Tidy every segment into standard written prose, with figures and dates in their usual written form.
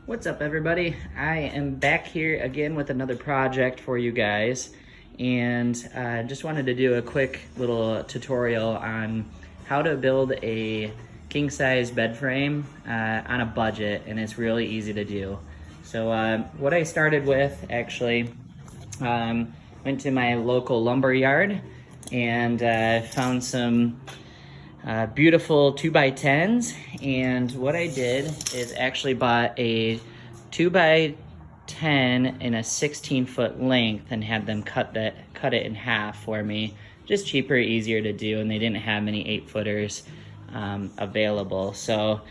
What's up, everybody? I am back here again with another project for you guys, and just wanted to do a quick little tutorial on how to build a king-size bed frame on a budget, and it's really easy to do. So what I started with, actually, went to my local lumber yard and found some beautiful 2x10s, and what I did is actually bought a 2x10 in a 16-foot length and had them cut it in half for me. Just cheaper, easier to do, and they didn't have many 8-footers available. So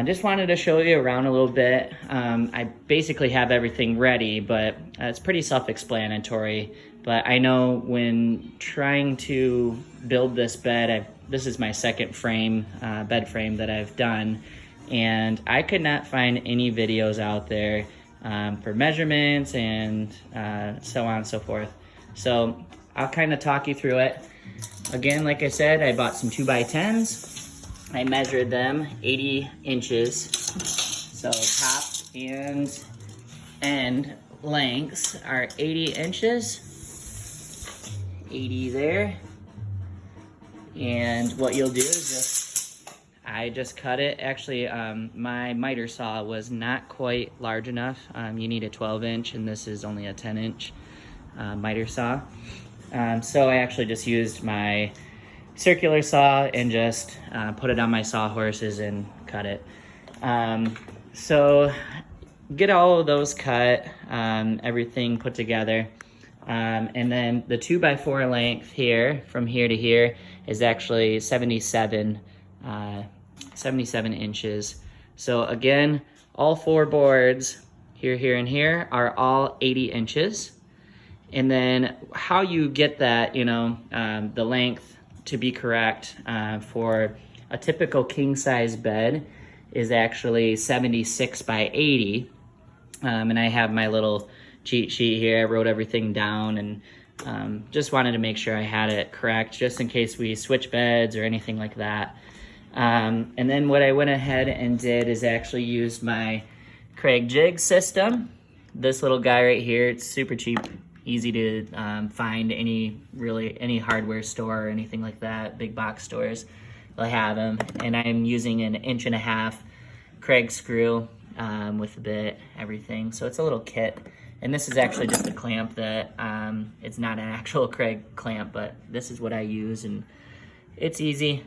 just wanted to show you around a little bit. I basically have everything ready, but it's pretty self-explanatory. But I know when trying to build this bed, this is my second frame, bed frame that I've done, and I could not find any videos out there for measurements and so on and so forth. So I'll kind of talk you through it. Again, like I said, I bought some 2x10s. I measured them 80 inches. So top and end lengths are 80 inches. 80 there. And what you'll do is I just cut it. Actually, my miter saw was not quite large enough. You need a 12-inch, and this is only a 10-inch miter saw. So I actually just used my circular saw and just put it on my sawhorses and cut it. So get all of those cut, everything put together. And then the 2x4 length here, from here to here, is actually 77 inches. So again, all four boards, here, here, and here, are all 80 inches. And then how you get that, the length to be correct for a typical king-size bed is actually 76 by 80. And I have my little cheat sheet here. I wrote everything down and just wanted to make sure I had it correct just in case we switch beds or anything like that. And then what I went ahead and did is actually use my Kreg jig system. This little guy right here, it's super cheap, easy to find any hardware store or anything like that. Big box stores, they'll have them. And I'm using an 1.5-inch Kreg screw with the bit, everything. So it's a little kit. And this is actually just a clamp that, it's not an actual Kreg clamp, but this is what I use, and it's easy.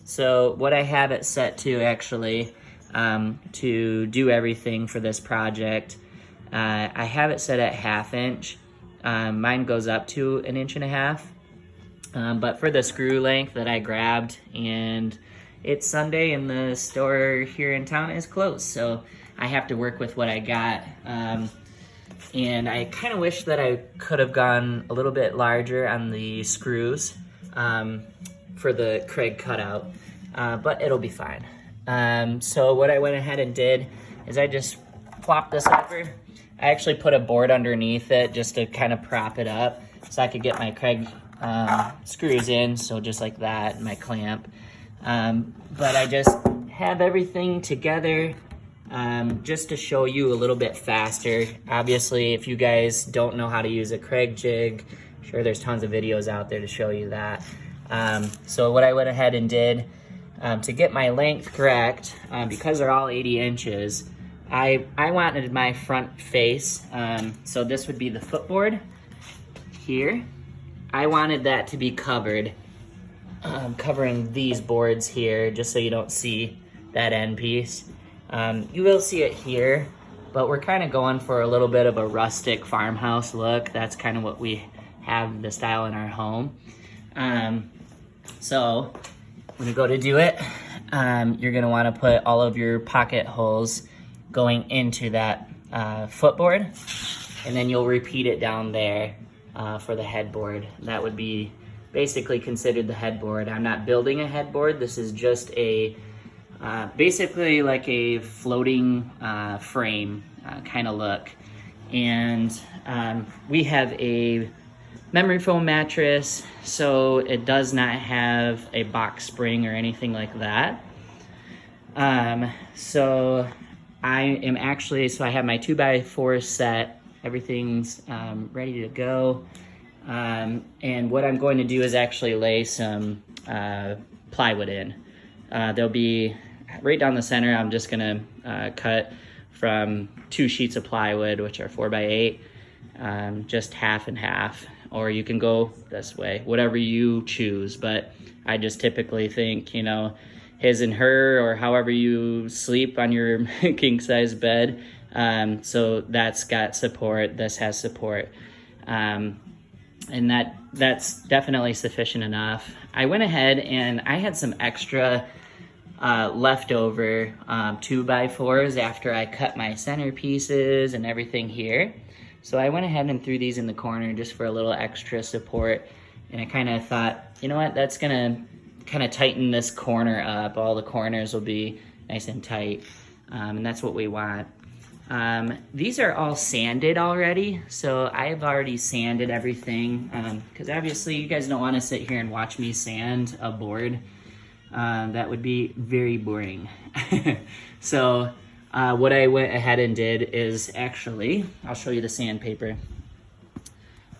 So what I have it set to actually, to do everything for this project, I have it set at 1/2 inch. Mine goes up to 1.5 inches. But for the screw length that I grabbed, and it's Sunday and the store here in town is closed, so I have to work with what I got. And I kind of wish that I could have gone a little bit larger on the screws for the Kreg cutout, but it'll be fine. So what I went ahead and did is I just plopped this over. I actually put a board underneath it just to kind of prop it up so I could get my Kreg screws in, so just like that, my clamp. But I just have everything together. Just to show you a little bit faster. Obviously, if you guys don't know how to use a Kreg jig, sure, there's tons of videos out there to show you that. So what I went ahead and did to get my length correct, because they're all 80 inches, I wanted my front face, so this would be the footboard here. I wanted that to be covered, covering these boards here, just so you don't see that end piece. You will see it here, but we're kind of going for a little bit of a rustic farmhouse look. That's kind of what we have, the style in our home. So when you go to do it, you're going to want to put all of your pocket holes going into that footboard, and then you'll repeat it down there for the headboard. That would be basically considered the headboard. I'm not building a headboard. This is just a basically like a floating frame kind of look. And we have a memory foam mattress, so it does not have a box spring or anything like that. So I am actually, so I have my 2x4 set. Everything's ready to go. And what I'm going to do is actually lay some plywood in. There'll be, right down the center, I'm just gonna cut from 2 sheets of plywood, which are 4x8, just half and half, or you can go this way, whatever you choose. But I just typically think, you know, his and her, or however you sleep on your king size bed. So that's got support, this has support. And that's definitely sufficient enough. I went ahead and I had some extra leftover 2x4s after I cut my center pieces and everything here. So I went ahead and threw these in the corner just for a little extra support. And I kind of thought, you know what, that's gonna kind of tighten this corner up. All the corners will be nice and tight. And that's what we want. These are all sanded already, so I've already sanded everything, because obviously you guys don't want to sit here and watch me sand a board. That would be very boring. So what I went ahead and did is actually, I'll show you the sandpaper.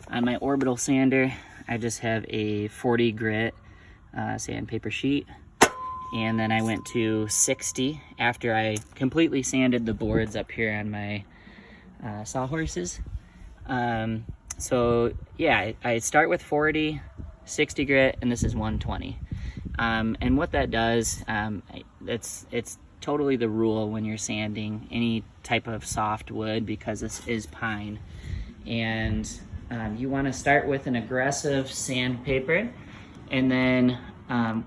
On my orbital sander, I just have a 40 grit sandpaper sheet. And then I went to 60 after I completely sanded the boards up here on my sawhorses. So yeah, I start with 40, 60 grit, and this is 120. And what that does, it's totally the rule when you're sanding any type of soft wood, because this is pine. And you want to start with an aggressive sandpaper, and then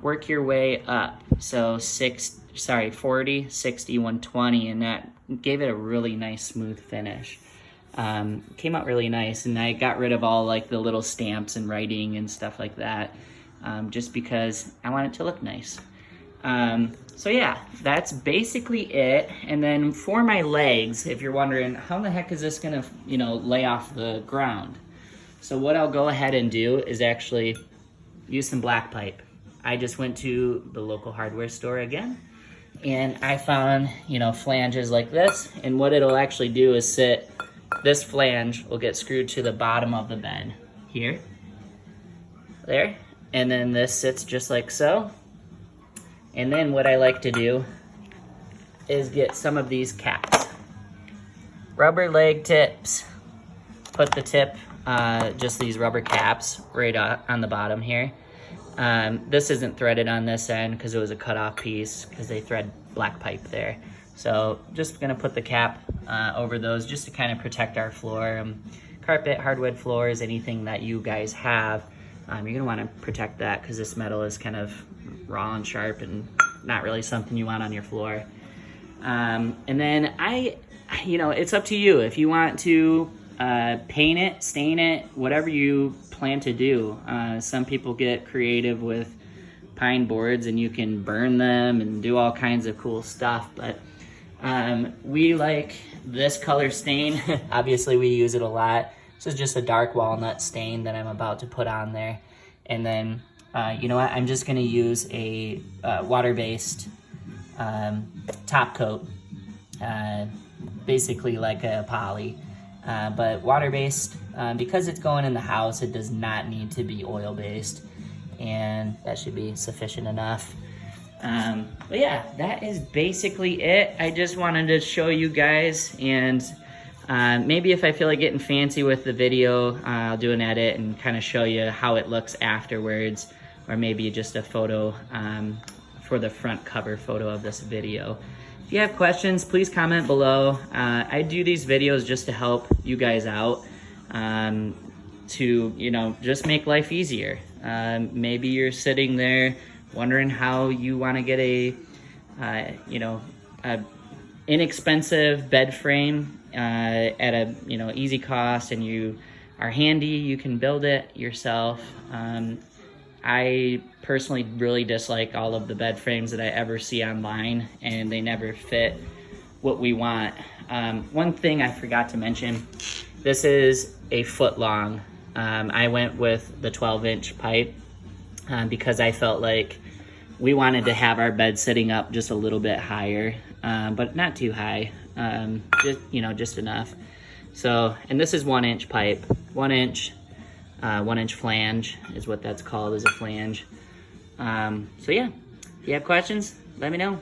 work your way up. So 40, 60, 120, and that gave it a really nice smooth finish. Came out really nice, and I got rid of all like the little stamps and writing and stuff like that, just because I want it to look nice. So yeah, that's basically it. And then for my legs, if you're wondering, how the heck is this gonna, you know, lay off the ground? So what I'll go ahead and do is actually use some black pipe. I just went to the local hardware store again, and I found, you know, flanges like this. And what it'll actually do is this flange will get screwed to the bottom of the bed here, there, and then this sits just like so. And then what I like to do is get some of these caps, rubber leg tips, put the tip, just these rubber caps right on the bottom here. This isn't threaded on this end because it was a cut-off piece, because they thread black pipe there. So just gonna put the cap over those just to kind of protect our floor. Carpet, hardwood floors, anything that you guys have, you're gonna want to protect that, because this metal is kind of raw and sharp and not really something you want on your floor. And then you know, it's up to you if you want to paint it, stain it, whatever you plan to do. Some people get creative with pine boards and you can burn them and do all kinds of cool stuff, but we like this color stain. Obviously we use it a lot. This is just a dark walnut stain that I'm about to put on there. And then you know what, I'm just gonna use a water-based top coat, basically like a poly. But water-based, because it's going in the house, it does not need to be oil-based, and that should be sufficient enough. But yeah, that is basically it. I just wanted to show you guys, and maybe if I feel like getting fancy with the video, I'll do an edit and kind of show you how it looks afterwards, or maybe just a photo for the front cover photo of this video. If you have questions, please comment below. I do these videos just to help you guys out, to, you know, just make life easier. Maybe you're sitting there wondering how you want to get you know, a inexpensive bed frame at a, you know, easy cost, and you are handy, you can build it yourself. I personally really dislike all of the bed frames that I ever see online, and they never fit what we want. One thing I forgot to mention, this is a foot long. I went with the 12-inch pipe because I felt like we wanted to have our bed sitting up just a little bit higher. but not too high. Just, you know, just enough. So, and this is 1 inch pipe, 1 inch, 1 inch flange is what that's called, is a flange. So yeah, if you have questions, let me know.